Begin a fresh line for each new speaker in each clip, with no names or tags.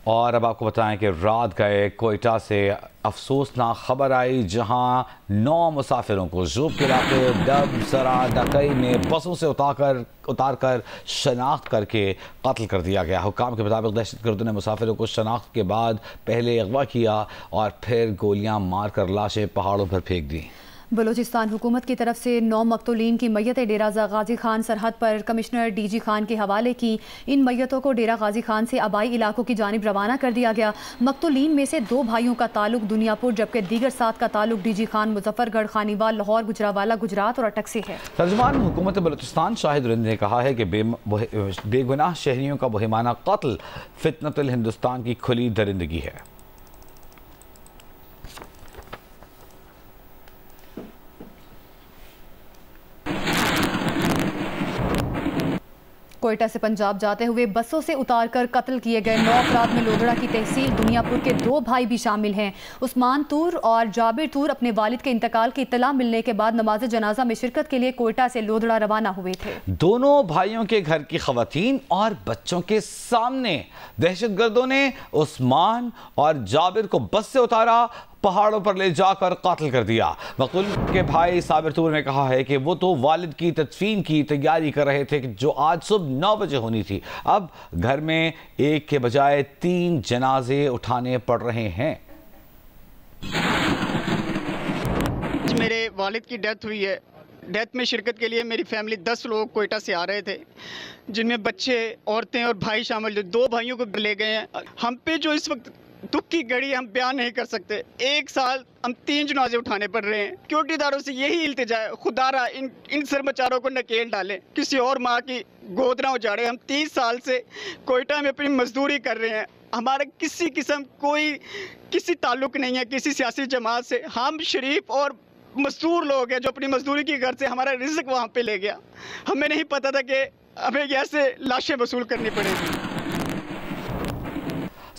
और अब आपको बताएं कि रात गए कोयटा से अफसोसनाक खबर आई, जहां 9 मुसाफिरों को ज़ूब के इलाके डब सरा डकई में बसों से उतार कर शनाख्त करके कत्ल कर दिया गया। हुक्काम के मुताबिक दहशतगर्दों ने मुसाफिरों को शनाख्त के बाद पहले अगवा किया और फिर गोलियां मारकर लाशें पहाड़ों पर फेंक दी।
बलूचिस्तान हुकूमत की तरफ से 9 मकतूलीन की मैयतें डेरा गाजी खान सरहद पर कमिश्नर DG खान के हवाले की। इन मैयतों को डेरा गाजी खान से आबाई इलाकों की जानिब रवाना कर दिया गया। मकतूलीन में से 2 भाइयों का ताल्लुक दुनियापुर जबकि दीगर 7 का ताल्लुक DG खान मुजफ्फरगढ़, खानीवाल, लाहौर, गुजरावाला, गुजरात और अटक से है।
तर्जुमान हुकूमत बलूचिस्तान शाहिद रिंद ने कहा है कि बेगुनाह शहरियों का मुहिमाना कत्ल फितनतुल हिंदुस्तान की खुली दरिंदगी है।
कोयटा से पंजाब जाते हुए बसों से उतारकर कत्ल किए गए 9 अफराद में लोधड़ा की तहसील दुनियापुर के 2 भाई भी शामिल हैं। उस्मान तूर और जाबिर तूर अपने वालिद के इंतकाल की इत्तला मिलने के बाद नमाज जनाजा में शिरकत के लिए कोयटा से लोधड़ा रवाना हुए थे।
दोनों भाइयों के घर की खवातीन और बच्चों के सामने दहशतगर्दों ने उस्मान और जाबिर को बस से उतारा, पहाड़ों पर ले जाकर कातिल कर दिया। मकतूल के भाई साबिर तूर ने कहा है कि वो तो वालिद की तदफीन की तैयारी कर रहे थे जो आज सुबह 9 बजे होनी थी। अब घर में एक के बजाय 3 जनाजे उठाने पड़ रहे हैं।
मेरे वालिद की डेथ हुई है। डेथ में शिरकत के लिए मेरी फैमिली 10 लोग कोयटा से आ रहे थे, जिनमें बच्चे, औरतें और भाई शामिल। जो 2 भाइयों को ले गए हैं। हम पे जो इस वक्त दुख की घड़ी हम बयान नहीं कर सकते। 1 साल हम 3 जनाजे उठाने पड़ रहे हैं। सिक्योरिटीदारों से यही इल्तिजा है, खुदारा इन सरमचारों को नकेल डालें, किसी और माँ की गोद ना उजाड़े। हम 30 साल से कोयटा में अपनी मजदूरी कर रहे हैं। हमारा किसी किस्म किसी ताल्लुक नहीं है किसी सियासी जमात से। हम शरीफ और मजदूर लोग हैं जो अपनी मजदूरी की घर से हमारा रिज़्क वहाँ पे ले गया। हमें नहीं पता था कि हमें ऐसे लाशें वसूल करनी पड़ेगी।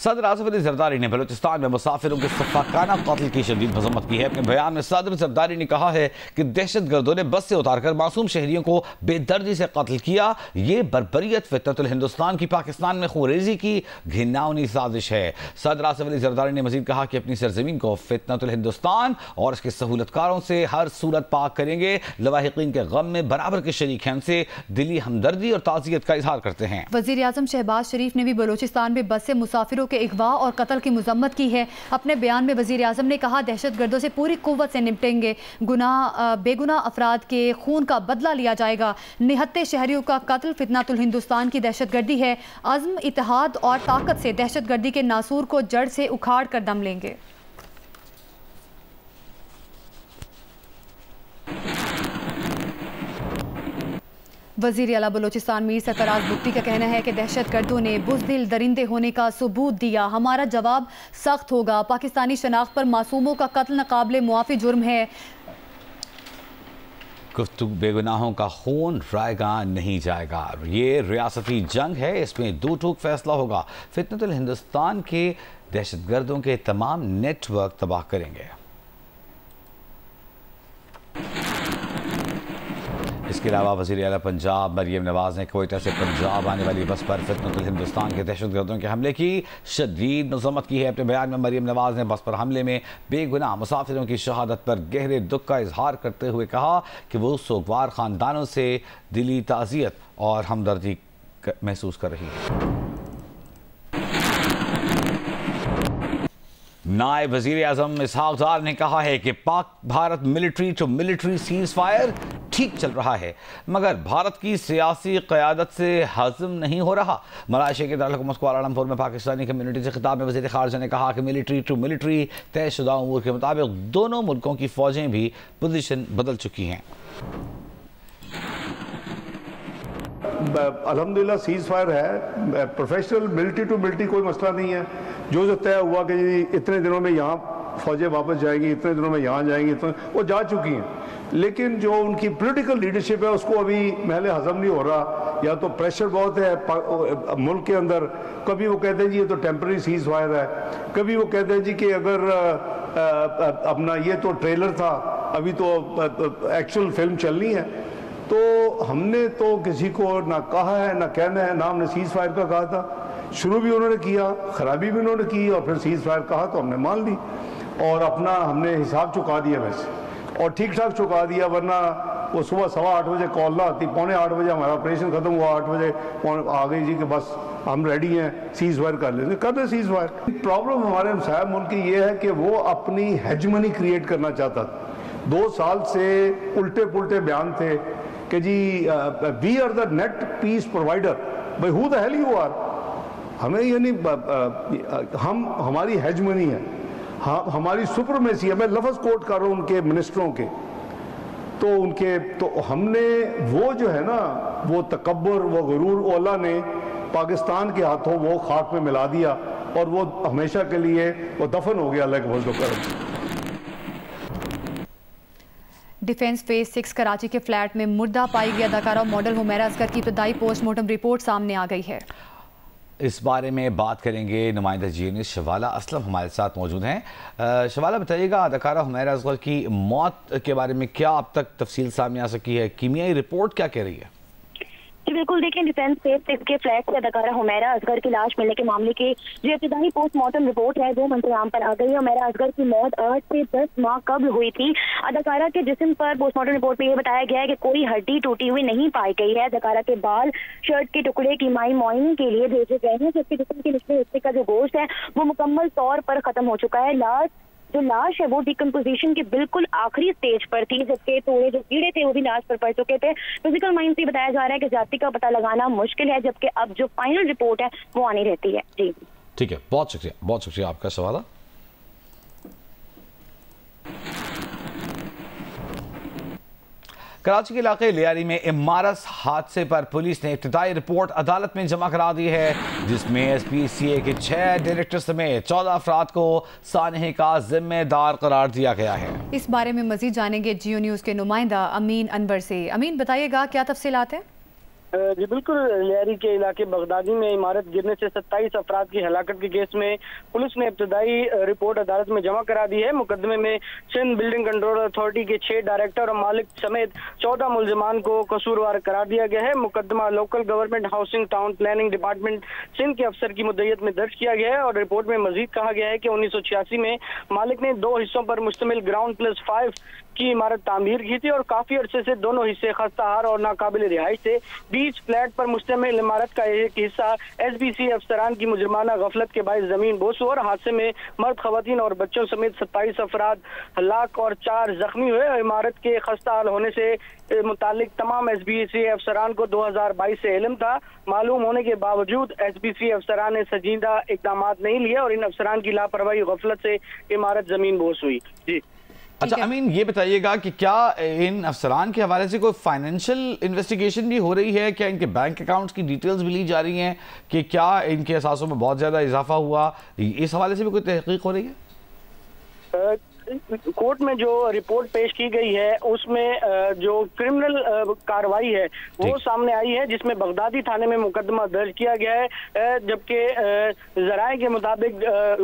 सदर आसिफ अली जरदारी ने बलूचिस्तान में मुसाफिरों के सफाकाना कत्ल की शदीद मजम्मत की है। अपने बयान में सदर जरदारी ने कहा है कि दहशतगर्दों ने बस से उतारकर मासूम शहरियों को बेदर्दी से कत्ल किया। ये बर्बरियत फितनतुल हिंदुस्तान की पाकिस्तान में खूरेजी की घिनौनी साजिश है। सदर आसिफ अली जरदारी ने मजीद कहा कि अपनी सरजमीन को फितनतुल हिंदुस्तान और इसके सहूलतकारों से हर सूरत पाक करेंगे। लवाहिकीन के गम में बराबर के शरीक हैं, उनसे दिली हमदर्दी और ताज़ियत का इजहार करते हैं।
वज़ीर आज़म शहबाज शरीफ ने भी बलूचिस्तान में बस से मुसाफिरों के अगवा और कत्ल की मजम्मत की है। अपने बयान में वज़ीर आज़म ने कहा, दहशतगर्दों से पूरी कुव्वत से निपटेंगे। बेगुनाह अफराद के खून का बदला लिया जाएगा। निहत्ते शहरियों का कत्ल फितनातुल हिंदुस्तान की दहशतगर्दी है। अज़्म, इत्तेहाद और ताकत से दहशतगर्दी के नासूर को जड़ से उखाड़ कर दम लेंगे। वज़ीर आला बलूचिस्तान मीर सरफराज बुगटी का कहना है कि दहशतगर्दों ने बुज़दिल दरिंदे होने का सबूत दिया। हमारा जवाब सख्त होगा। पाकिस्तानी शनाख्त पर मासूमों का कत्ल नाकाबिले मुआफ़ी जुर्म है।
गुफ्तगू बेगुनाहों का खून रायगा नहीं जाएगा। ये रियासती जंग है, इसमें दो टूक फैसला होगा। फितनतुल हिंदुस्तान के दहशतगर्दों के तमाम नेटवर्क तबाह करेंगे। इसके अलावा वज़ीर आला पंजाब मरियम नवाज ने कोयटा से पंजाब आने वाली बस पर फितनतुल हिंदुस्तान के दहशतगर्दों के हमले की शदीद मज़म्मत की है। अपने बयान में मरियम नवाज ने बस पर हमले में बेगुनाह मुसाफिरों की शहादत पर गहरे दुख का इजहार करते हुए कहा कि वो सोगवार ख़ानदानों से दिली ताज़ियत और हमदर्दी महसूस कर रही है। नायब वज़ीर आज़म इसहाक़ डार ने कहा है कि Pak Bharat military to military ceasefire ठीक चल रहा है, मगर भारत की सियासी क़यादत से हज़म नहीं हो रहा। मलाइशिया के दारुल कुआलालंपुर में पाकिस्तानी कम्युनिटी से खिताब में वज़ीर ख़ारिजा ने कहा कि मिलिट्री टू मिलिट्री तयशुदा उमूर के मुताबिक दोनों मुल्कों की फ़ौजें भी पोजीशन बदल चुकी हैं।
अल्हम्दुलिल्लाह सीज़ फायर है, प्रोफेशनल मिलिट्री टू मिलिट्री कोई मसला नहीं है। जो तय हुआ कि इतने दिनों में यहाँ फौजें वापस जाएंगी, इतने दिनों में यहाँ जाएंगी, तो वो जा चुकी हैं। लेकिन जो उनकी पॉलिटिकल लीडरशिप है उसको अभी महले हजम नहीं हो रहा। या तो प्रेशर बहुत है मुल्क के अंदर। कभी वो कहते हैं जी ये तो टेम्पररी सीज़ फायर है, कभी वो कहते हैं जी कि अगर अपना ये तो ट्रेलर था, अभी तो एक्चुअल फिल्म चलनी है। तो हमने तो किसी को ना कहा है ना कहना है, ना हमने सीज़ फायर का कहा था। शुरू भी उन्होंने किया, खराबी भी उन्होंने की, और फिर सीज फायर कहा तो हमने मान ली और अपना हमने हिसाब चुका दिया वैसे, और ठीक ठाक चुका दिया। वरना वो सुबह 8:15 बजे कॉल ना आती, 7:45 बजे हमारा ऑपरेशन खत्म हुआ, 8 बजे आ गई जी कि बस हम रेडी हैं, सीज फायर कर लेंगे, कर दे सीज फायर। प्रॉब्लम हमारे हमसाया मुल्क की ये है कि वो अपनी हेजमनी क्रिएट करना चाहता था। 2 साल से उल्टे पुल्टे बयान थे कि जी we are the net peace provider. भाई who the hell you are? हमें यानी हम हमारी हेजमनी है, हाँ हमारी सुपरमेसी है। मैं लफ्ज़ कोट कर रहा हूँ उनके मिनिस्टरों के, तो हमने वो जो है ना वो तकब्बुर, वो गुरूर ओला ने पाकिस्तान के हाथों वो खाक पे मिला दिया और वो हमेशा के लिए वो दफन हो गया, अल्लाह के फजल करम।
डिफेंस फेज 6 कराची के फ्लैट में मुर्दा पाई गई अदाकारा मॉडल हुमैरा असगर की इब्तदाई पोस्टमार्टम रिपोर्ट सामने आ गई है।
इस बारे में बात करेंगे, नुमाइंदा जीएनएस शवाला असलम हमारे साथ मौजूद हैं। शवाला बताइएगा, अदाकारा हुमैरा असगर की मौत के बारे में क्या अब तक तफसील सामने आ सकी है? कीमियाई रिपोर्ट क्या कह रही है?
जी बिल्कुल, देखिए डिफेंस फेज 6 के फ्लैट से अदाकारा हुमैरा असगर की लाश मिलने के मामले की जो इब्तिदाई पोस्टमार्टम रिपोर्ट है वो मंतजाम पर आ गई है। हुमैरा असगर की मौत 8 से 10 माह कब्ल हुई थी। अदाकारा के जिस्म पर पोस्टमार्टम रिपोर्ट में यह बताया गया है कि कोई हड्डी टूटी हुई नहीं पाई गई है। अदाकारा के बाल, शर्ट के टुकड़े कीमाई मुआयने के लिए भेजे गए हैं, जबकि जिस्म के निचले हिस्से का जो गोश्त है वो मुकम्मल तौर पर खत्म हो चुका है। जो लाश है वो डिकम्पोजिशन के बिल्कुल आखिरी स्टेज पर थी, जबकि थोड़े जो कीड़े थे वो भी लाश पर पड़ चुके थे। फिजिकल माइंड से बताया जा रहा है कि जाति का पता लगाना मुश्किल है, जबकि अब जो फाइनल रिपोर्ट है वो आनी रहती है। जी
ठीक है, बहुत शुक्रिया आपका सवाल। कराची के इलाके लियारी में इमारत हादसे पर पुलिस ने इब्तिदाई रिपोर्ट अदालत में जमा करा दी है, जिसमें SPCA के 6 डायरेक्टर समेत 14 अफराद को सानहे का जिम्मेदार करार दिया गया है।
इस बारे में मजीद जानेंगे जियो न्यूज़ के नुमाइंदा अमीन अनवर से। अमीन बताइएगा क्या तफसीलात है?
जी बिल्कुल, लियारी के इलाके बगदादी में इमारत गिरने से 27 अफराद की हलाकत के केस में पुलिस ने इब्तदाई रिपोर्ट अदालत में जमा करा दी है। मुकदमे में सिंध बिल्डिंग कंट्रोल अथॉरिटी के 6 डायरेक्टर और मालिक समेत 14 मुलजमान को कसूरवार करार दिया गया है। मुकदमा local government housing town planning department Sindh के अफसर की मुद्दत में दर्ज किया गया है और रिपोर्ट में मजीद कहा गया है कि 1986 में मालिक ने 2 हिस्सों पर मुश्तमिल ग्राउंड प्लस 5 की इमारत तामीर की थी और काफी अरसे से दोनों हिस्से खस्ताहार और नाकाबिल रिहाइश थे। 20 फ्लैट पर मुश्तमिल इमारत का एक हिस्सा SBC अफसरान की मुजरमाना गफलत के बायस जमीन बोस हुआ और हादसे में मर्द, खवातीन और बच्चों समेत 27 अफराद हलाक और 4 जख्मी हुए। इमारत के खस्ताहाल होने से मुतालिक तमाम SBC अफसरान को 2022 से इल्म था। मालूम होने के बावजूद SBC अफसरान ने संजीदा इकदाम नहीं लिए और इन अफसरान की लापरवाही गफलत से इमारत जमीन बोस हुई। जी
अच्छा अमीन, ये बताइएगा कि क्या इन अफसरान के हवाले से कोई फाइनेंशियल इन्वेस्टिगेशन भी हो रही है? क्या इनके बैंक अकाउंट्स की डिटेल्स भी ली जा रही हैं कि क्या इनके असासों में बहुत ज़्यादा इजाफा हुआ? इस हवाले से भी कोई तहकीक हो रही है?
कोर्ट में जो रिपोर्ट पेश की गई है उसमें जो क्रिमिनल कार्रवाई है वो सामने आई है, जिसमें बगदादी थाने में मुकदमा दर्ज किया गया है, जबकि जराए के मुताबिक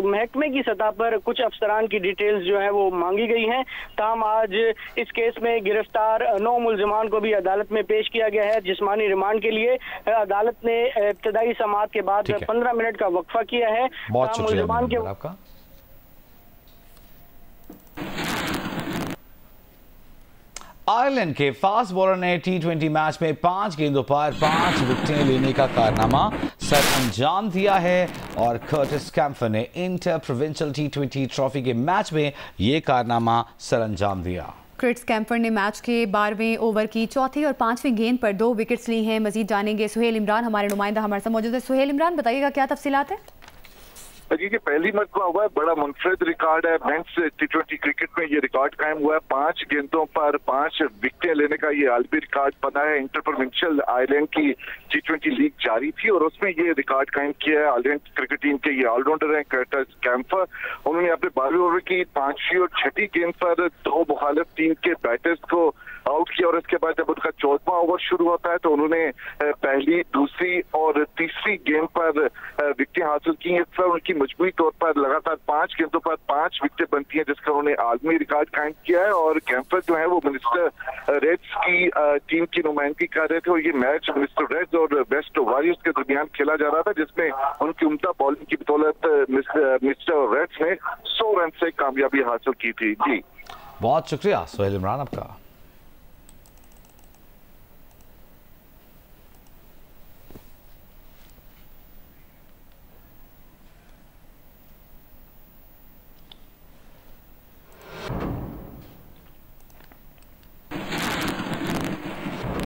महकमे की सतह पर कुछ अफसरान की डिटेल्स जो है वो मांगी गई हैं। ताहम आज इस केस में गिरफ्तार 9 मुलजमान को भी अदालत में पेश किया गया है जिस्मानी रिमांड के लिए। अदालत ने इब्तदाई समाअत के बाद 15 मिनट का वक्फा किया है।
बहुत शुक्रिया आपका। आयरलैंड के फास्ट बॉलर ने T20 मैच में 5 गेंदों पर 5 विकेटें लेने का कारनामा सर अंजाम दिया है और कर्टिस कैम्फर ने इंटर प्रोविंशियल T20 ट्रॉफी के मैच में ये कारनामा सर अंजाम दिया।
कर्टिस कैम्फर ने मैच के 12वें ओवर की चौथी और 5वीं गेंद पर 2 विकेट्स ली हैं। मजीद जानेंगे सुहेल इमरान, हमारे नुमाइंदा हमारे साथ मौजूद है। सुहेल इमरान बताइएगा क्या तफसीलात है?
जी पहली मरतबा हुआ है, बड़ा मुनफरिद रिकॉर्ड है। मेंस T20 क्रिकेट में ये रिकॉर्ड कायम हुआ है। 5 गेंदों पर 5 विकेटें लेने का ये आलमी रिकॉर्ड बना है। इंटर प्रोविंशियल आयरलैंड की T20 लीग जारी थी और उसमें ये रिकॉर्ड कायम किया है। आयरलैंड क्रिकेट टीम के ये ऑलराउंडर हैं कर्टिस कैम्फर। उन्होंने अपने 12वें ओवर की 5वीं और 6ठी गेंद पर 2 मुखालिफ टीम के बैटर्स को आउट किया और इसके बाद जब उनका 14वां ओवर शुरू होता है तो उन्होंने पहली, दूसरी और तीसरी गेंद पर विकेटें हासिल की। इस तरह उनकी मजमूई तौर पर लगातार 5 गेंदों पर 5 विकेटें बनती हैं, जिसका उन्होंने आलमी रिकॉर्ड कायम किया है। और कैंपर जो है वो मिनिस्टर रेड्स की टीम की नुमाइंदगी कर रहे थे और ये मैच मिस्टर रेड्स और वेस्ट वॉरियर्स के दरमियान खेला जा रहा था, जिसमें उनकी उम्दा बॉलिंग की बदौलत मिस्टर रेड्स ने 100 रन से कामयाबी हासिल की थी। जी
बहुत शुक्रिया सोहेल इमरान आपका।